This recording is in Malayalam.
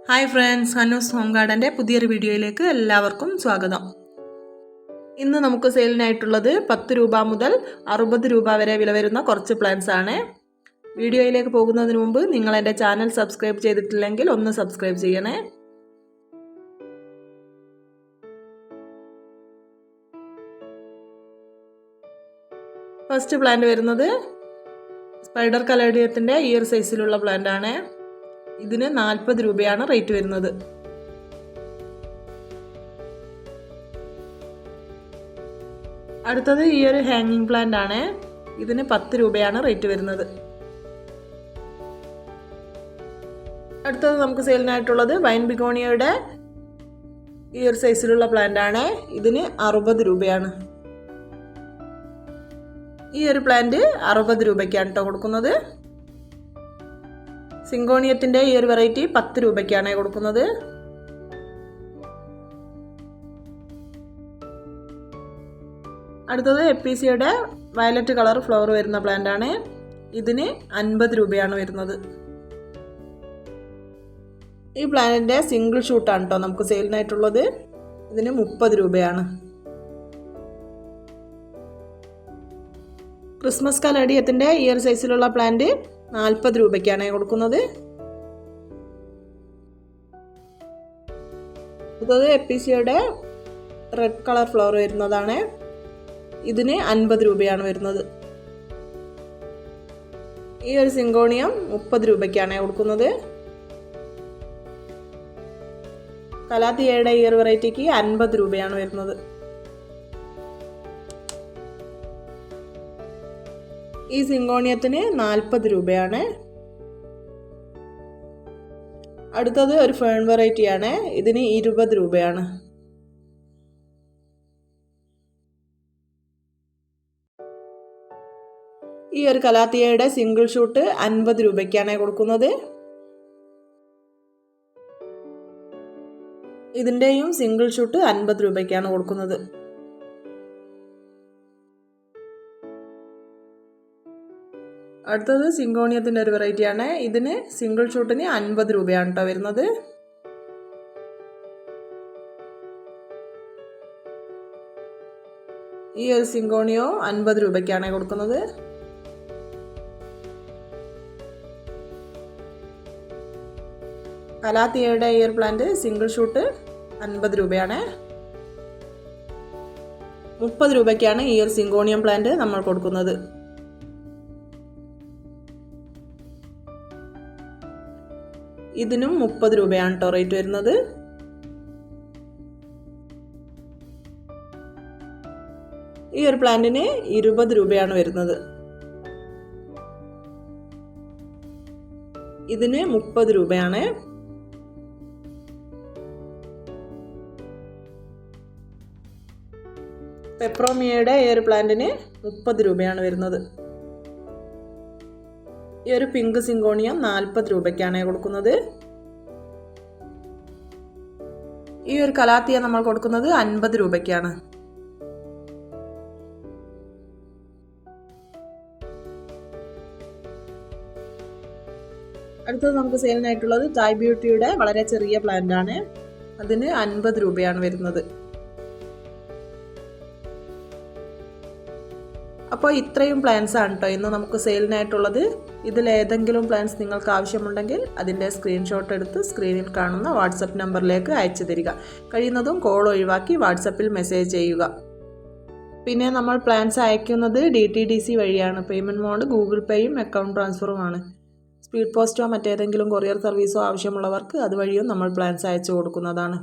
ഹായ് ഫ്രണ്ട്സ്, ഹന്നൂസ് ഹോം ഗാർഡൻ്റെ പുതിയൊരു വീഡിയോയിലേക്ക് എല്ലാവർക്കും സ്വാഗതം. ഇന്ന് നമുക്ക് സെയിലിനായിട്ടുള്ളത് 10 രൂപ മുതൽ 60 രൂപ വരെ വില വരുന്ന കുറച്ച് പ്ലാന്റ്സ് ആണ്. വീഡിയോയിലേക്ക് പോകുന്നതിന് മുമ്പ് നിങ്ങൾ എൻ്റെ ചാനൽ സബ്സ്ക്രൈബ് ചെയ്തിട്ടില്ലെങ്കിൽ ഒന്ന് സബ്സ്ക്രൈബ് ചെയ്യണേ. ഫസ്റ്റ് പ്ലാന്റ് വരുന്നത് സ്പൈഡർ കലേഡിയത്തിൻ്റെ ഈ ഒരു സൈസിലുള്ള പ്ലാന്റ് ആണ്. ഇതിന് 40 രൂപയാണ് റേറ്റ് വരുന്നത്. അടുത്തത് ഈ ഒരു ഹാങ്ങിങ് പ്ലാന്റ് ആണ്. ഇതിന് 10 രൂപയാണ് റേറ്റ് വരുന്നത്. അടുത്തത് നമുക്ക് സെയിലിനായിട്ടുള്ളത് വൈൻ ബിഗോണിയയുടെ ഈ ഒരു സൈസിലുള്ള പ്ലാന്റ് ആണ്. ഇതിന് 60 രൂപയാണ്. ഈ ഒരു പ്ലാന്റ് 60 രൂപയ്ക്കാണ് കേട്ടോ കൊടുക്കുന്നത്. സിങ്കോണിയത്തിൻ്റെ ഈ ഒരു വെറൈറ്റി 10 രൂപയ്ക്കാണ് കൊടുക്കുന്നത്. അടുത്തത് എപ്പിസിയുടെ വയലറ്റ് കളർ ഫ്ലവർ വരുന്ന പ്ലാന്റ് ആണ്. ഇതിന് 50 രൂപയാണ് വരുന്നത്. ഈ പ്ലാന്റിൻ്റെ സിംഗിൾ ഷൂട്ടാണ് കേട്ടോ നമുക്ക് സെയിലിനായിട്ടുള്ളത്. ഇതിന് 30 രൂപയാണ്. ക്രിസ്മസ് കലേഡിയത്തിൻ്റെ ഈ ഒരു സൈസിലുള്ള പ്ലാന്റ് 40 രൂപയ്ക്കാണ് കൊടുക്കുന്നത്. അടുത്തത് എപ്പിസിയുടെ റെഡ് കളർ ഫ്ലവർ വരുന്നതാണ്. ഇതിന് 50 രൂപയാണ് വരുന്നത്. ഈ ഒരു സിങ്കോണിയം 30 രൂപയ്ക്കാണ് കൊടുക്കുന്നത്. കലാത്തിയയുടെ ഈ ഒരു വെറൈറ്റിക്ക് 50 രൂപയാണ് വരുന്നത്. ഈ സിങ്കോണിയത്തിന് 40 രൂപയാണ്. അടുത്തത് ഒരു ഫേൺ വെറൈറ്റി ആണ്. ഇതിന് 20 രൂപയാണ്. ഈ ഒരു കലാത്തിയയുടെ സിംഗിൾ ഷൂട്ട് 50 രൂപയ്ക്കാണ് കൊടുക്കുന്നത്. ഇതിൻ്റെയും സിംഗിൾ ഷൂട്ട് 50 രൂപയ്ക്കാണ് കൊടുക്കുന്നത്. അടുത്തത് സിങ്കോണിയത്തിൻ്റെ ഒരു വെറൈറ്റി ആണ്. ഇതിന് സിംഗിൾ ഷൂട്ടിന് 50 രൂപയാണ് കേട്ടോ വരുന്നത്. ഈ ഒരു സിങ്കോണിയോ 50 രൂപയ്ക്കാണ് കൊടുക്കുന്നത്. കലാത്തിയയുടെ ഈ ഒരു പ്ലാന്റ് സിംഗിൾ ഷൂട്ട് 50 രൂപയാണ്. 30 രൂപയ്ക്കാണ് ഈ ഒരു സിങ്കോണിയം പ്ലാന്റ് നമ്മൾ കൊടുക്കുന്നത്. ഇതിനും 30 രൂപയാണ് കേട്ടോ റേറ്റ് വരുന്നത്. ഈ ഒരു പ്ലാന്റിന് 20 രൂപയാണ് വരുന്നത്. ഇതിന് 30 രൂപയാണ്. പെപ്രോമിയയുടെ ഈ ഒരു പ്ലാന്റിന് 30 രൂപയാണ് വരുന്നത്. ഈ ഒരു പിങ്ക് സിങ്കോണിയം 40 രൂപയ്ക്കാണ് കൊടുക്കുന്നത്. ഈ ഒരു കലാത്തിയ നമ്മൾ കൊടുക്കുന്നത് 50 രൂപയ്ക്കാണ്. അടുത്തത് നമുക്ക് സെയിലിനായിട്ടുള്ളത് തായ് ബ്യൂട്ടിയുടെ വളരെ ചെറിയ പ്ലാന്റ് ആണ്. അതിന് 50 രൂപയാണ് വരുന്നത്. അപ്പോൾ ഇത്രയും പ്ലാൻസ് ആണ് കേട്ടോ ഇന്ന് നമുക്ക് സെയിലിനായിട്ടുള്ളത്. ഇതിലേതെങ്കിലും പ്ലാൻസ് നിങ്ങൾക്ക് ആവശ്യമുണ്ടെങ്കിൽ അതിൻ്റെ സ്ക്രീൻഷോട്ട് എടുത്ത് സ്ക്രീനിൽ കാണുന്ന വാട്സപ്പ് നമ്പറിലേക്ക് അയച്ചു തരിക. കഴിയുന്നതും കോൾ ഒഴിവാക്കി വാട്സപ്പിൽ മെസ്സേജ് ചെയ്യുക. പിന്നെ നമ്മൾ പ്ലാൻസ് അയക്കുന്നത് DTDC വഴിയാണ്. പേയ്മെൻറ്റ് മോഡ് ഗൂഗിൾ പേയും അക്കൗണ്ട് ട്രാൻസ്ഫറുമാണ്. സ്പീഡ് പോസ്റ്റോ മറ്റേതെങ്കിലും കൊറിയർ സർവീസോ ആവശ്യമുള്ളവർക്ക് അതുവഴിയും നമ്മൾ പ്ലാൻസ് അയച്ചു കൊടുക്കുന്നതാണ്.